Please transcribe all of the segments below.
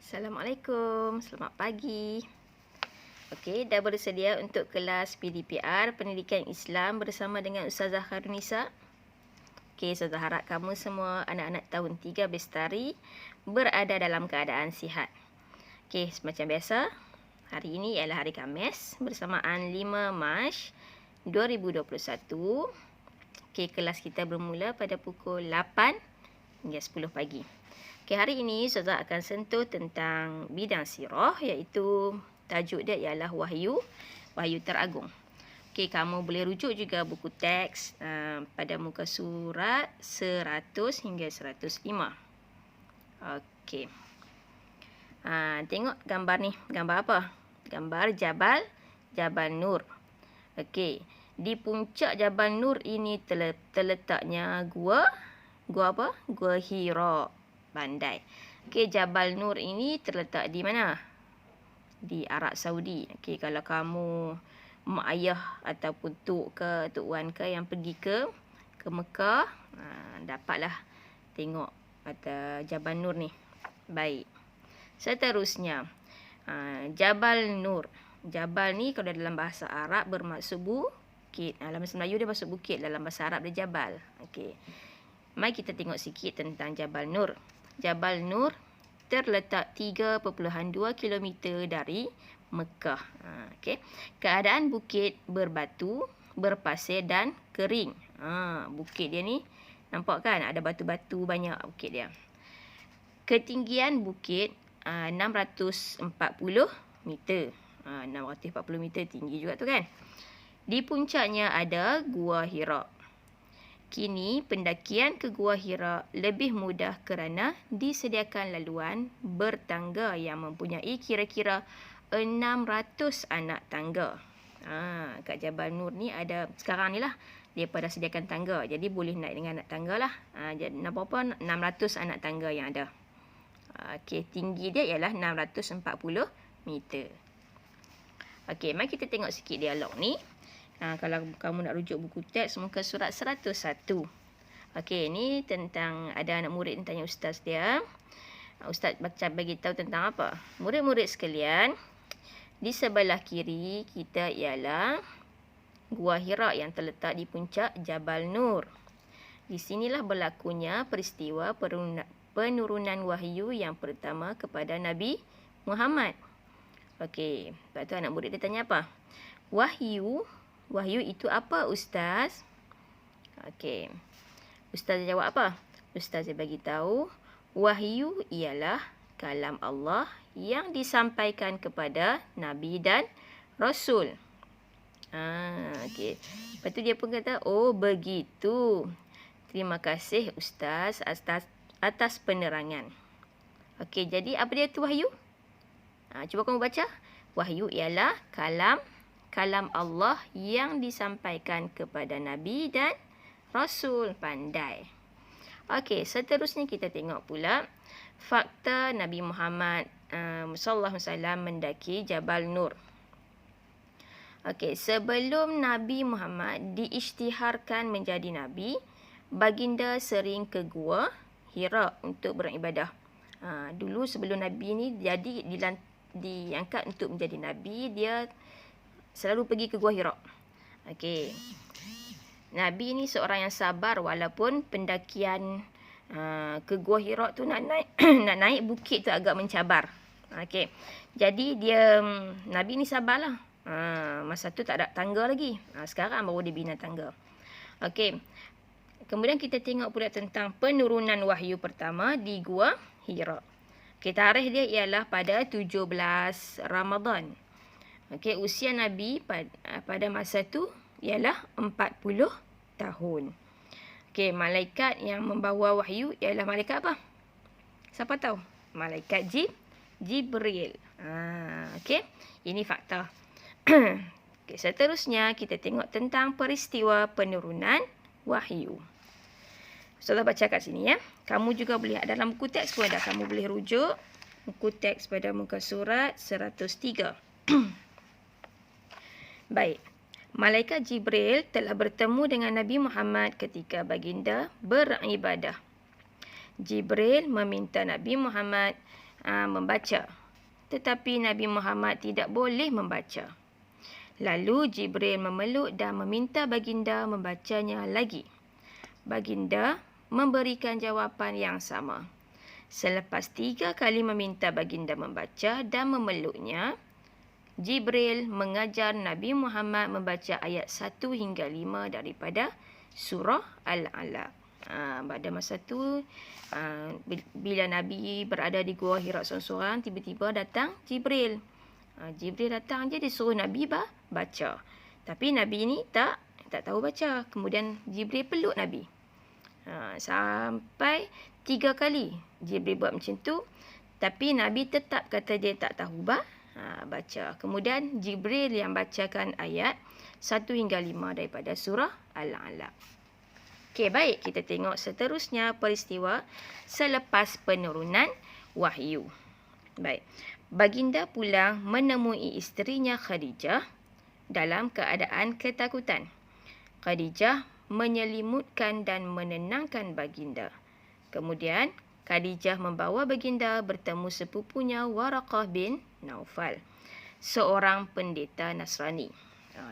Assalamualaikum, selamat pagi. Okey, dah bersedia untuk kelas PDPR Pendidikan Islam bersama dengan Ustazah Khairunisa? Okey, Ustazah harap kamu semua anak-anak tahun 3 Bestari berada dalam keadaan sihat. Okey, macam biasa, hari ini ialah hari Khamis bersamaan 5 Mac 2021. Okey, kelas kita bermula pada pukul 8 hingga 10 pagi. Okay, hari ini Ustazah akan sentuh tentang bidang sirah, iaitu tajuk dia ialah Wahyu Teragung. Okay, kamu boleh rujuk juga buku teks pada muka surat 100 hingga 105. Okay. Tengok gambar ni. Gambar apa? Gambar Jabal Nur. Okay. Di puncak Jabal Nur ini terletaknya gua apa? Gua Hira. Bandai. Okey, Jabal Nur ini terletak di mana? Di Arab Saudi. Okey, kalau kamu mak ayah ataupun tok wan ke yang pergi ke Mekah, dapatlah tengok kata Jabal Nur ni. Baik. Seterusnya, Jabal Nur. Jabal ni kalau dalam bahasa Arab bermaksud bukit. Dalam bahasa Melayu dia maksud bukit, dalam bahasa Arab dia Jabal. Okey. Mari kita tengok sikit tentang Jabal Nur. Jabal Nur terletak 3.2 km dari Mekah. Okay. Keadaan bukit berbatu, berpasir dan kering. Bukit dia ni, nampak kan? Ada batu-batu banyak bukit dia. Ketinggian bukit 640 meter. 640 meter tinggi juga tu kan. Di puncaknya ada Gua Hira. Kini, pendakian ke Gua Hira lebih mudah kerana disediakan laluan bertangga yang mempunyai kira-kira 600 anak tangga. Kat Jabal Nur ni ada, sekarang ni lah, dia pada sediakan tangga. Jadi, boleh naik dengan anak tangga lah. Jadi, apa-apa, 600 anak tangga yang ada. Okey, tinggi dia ialah 640 meter. Okey, mari kita tengok sikit dialog ni. Kalau kamu nak rujuk buku teks muka surat 101. Okey, ni tentang ada anak murid tanya ustaz dia. Ustaz baca bagi tahu tentang apa? Murid-murid sekalian, di sebelah kiri kita ialah Gua Hira yang terletak di puncak Jabal Nur. Di sinilah berlakunya peristiwa penurunan wahyu yang pertama kepada Nabi Muhammad. Okey, lepas tu anak murid dia tanya apa? Wahyu itu apa, Ustaz? Okey. Ustaz jawab apa? Ustaz bagi tahu, wahyu ialah kalam Allah yang disampaikan kepada Nabi dan Rasul. Okey. Lepas tu dia pun kata, oh begitu. Terima kasih Ustaz atas penerangan. Okey, jadi apa dia tu wahyu? Cuba kamu baca. Wahyu ialah kalam Allah yang disampaikan kepada Nabi dan Rasul. Pandai. Okey, seterusnya kita tengok pula fakta Nabi Muhammad sallallahu alaihi wasallam mendaki Jabal Nur. Okey, sebelum Nabi Muhammad diisytiharkan menjadi nabi, baginda sering ke Gua Hira untuk beribadah. Dulu sebelum Nabi ni diangkat untuk menjadi nabi, dia selalu pergi ke Gua Hira. Okey. Nabi ni seorang yang sabar walaupun pendakian ke Gua Hira tu nak naik bukit tu agak mencabar. Okey. Jadi Nabi ni sabarlah. Masa tu tak ada tangga lagi. Sekarang baru dia bina tangga. Okey. Kemudian kita tengok pula tentang penurunan wahyu pertama di Gua Hira. Okey, tarikh dia ialah pada 17 Ramadan. Okey, usia Nabi pada masa tu ialah 40 tahun. Okey, malaikat yang membawa wahyu ialah malaikat apa? Siapa tahu? Malaikat Jibril. Okey, ini fakta. Okey, seterusnya kita tengok tentang peristiwa penurunan wahyu. Ustazah baca kat sini ya. Kamu juga boleh, dalam buku teks pun ada, kamu boleh rujuk buku teks pada muka surat 103. Baik. Malaikat Jibril telah bertemu dengan Nabi Muhammad ketika baginda beribadah. Jibril meminta Nabi Muhammad membaca. Tetapi Nabi Muhammad tidak boleh membaca. Lalu Jibril memeluk dan meminta baginda membacanya lagi. Baginda memberikan jawapan yang sama. Selepas 3 kali meminta baginda membaca dan memeluknya, Jibril mengajar Nabi Muhammad membaca ayat 1 hingga 5 daripada surah Al-Alaq. Pada masa tu, bila Nabi berada di Gua Hira seorang-seorang, tiba-tiba datang Jibril. Jibril datang je, dia suruh Nabi baca. Tapi Nabi ni tak tahu baca. Kemudian Jibril peluk Nabi. Sampai 3 kali Jibril buat macam tu. Tapi Nabi tetap kata dia tak tahu baca. Kemudian Jibril yang bacakan ayat 1 hingga 5 daripada surah Al-Alaq. Okey, baik. Kita tengok seterusnya peristiwa selepas penurunan wahyu. Baik. Baginda pulang menemui isterinya Khadijah dalam keadaan ketakutan. Khadijah menyelimutkan dan menenangkan baginda. Kemudian Khadijah membawa baginda bertemu sepupunya Waraqah bin Naufal, seorang pendeta Nasrani.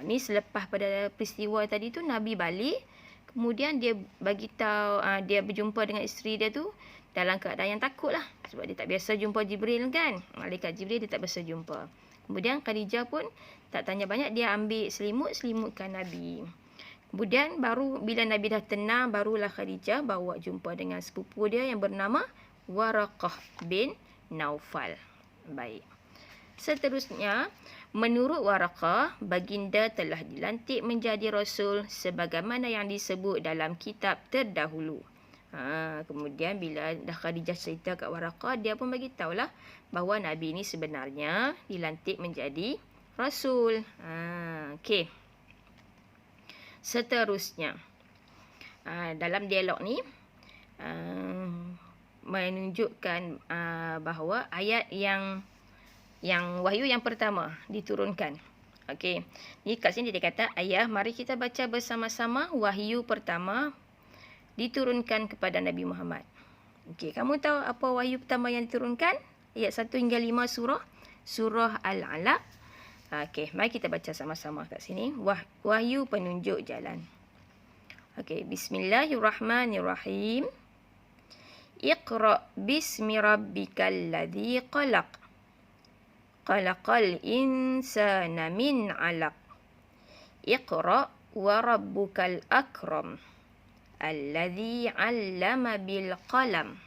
Ni selepas pada peristiwa tadi tu, Nabi balik, kemudian dia bagi tahu dia berjumpa dengan isteri dia tu dalam keadaan yang takut lah, sebab dia tak biasa jumpa Jibril kan. Malaikat Jibril dia tak biasa jumpa. Kemudian Khadijah pun tak tanya banyak, dia ambil selimutkan Nabi. Kemudian baru bila Nabi dah tenang, barulah Khadijah bawa jumpa dengan sepupu dia yang bernama Waraqah bin Naufal. Baik. Seterusnya, menurut Waraqah, baginda telah dilantik menjadi rasul sebagaimana yang disebut dalam kitab terdahulu. Kemudian bila dah Khadijah cerita kat Waraqah, dia pun bagi tahulah bahawa Nabi ni sebenarnya dilantik menjadi rasul. Okey. Seterusnya, dalam dialog ni menunjukkan bahawa ayat yang wahyu yang pertama diturunkan. Okey. Ni kat sini dia kata, ayah, mari kita baca bersama-sama wahyu pertama diturunkan kepada Nabi Muhammad. Okey, kamu tahu apa wahyu pertama yang diturunkan? Ayat 1 hingga 5 surah Al-Alaq. Okey, mari kita baca sama-sama kat sini. Wahyu penunjuk jalan. Okey, bismillahirrahmanirrahim. Iqra bismi rabbikal ladzi khalaq. Khalaqal insana min 'alaq. Iqra wa rabbukal akram. Alladzi 'allama bil qalam.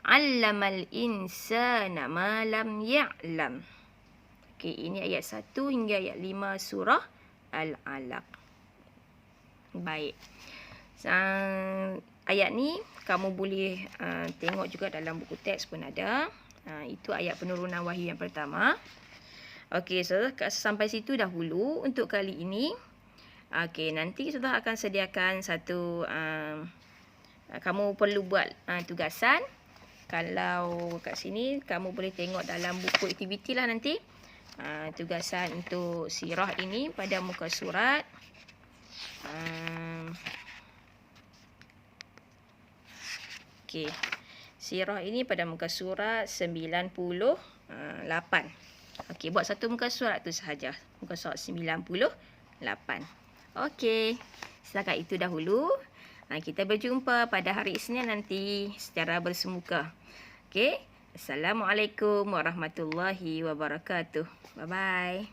'Allamal insana ma lam ya'lam. Okey, ini ayat 1 hingga ayat 5 surah Al-Alaq. Baik. Ayat ni kamu boleh tengok juga dalam buku teks pun ada. Itu ayat penurunan wahyu yang pertama. Okey, so sampai situ dahulu untuk kali ini. Okey, nanti kita akan sediakan satu kamu perlu buat tugasan. Kalau kat sini kamu boleh tengok dalam buku aktiviti lah nanti. Tugasan untuk sirah ini pada muka surat okey, sirah ini pada muka surat 98. Okey, buat satu muka surat tu sahaja, muka surat 98. Okey, setakat itu dahulu. Kita berjumpa pada hari Isnin nanti secara bersemuka. Okey, Assalamualaikum warahmatullahi wabarakatuh. Bye-bye.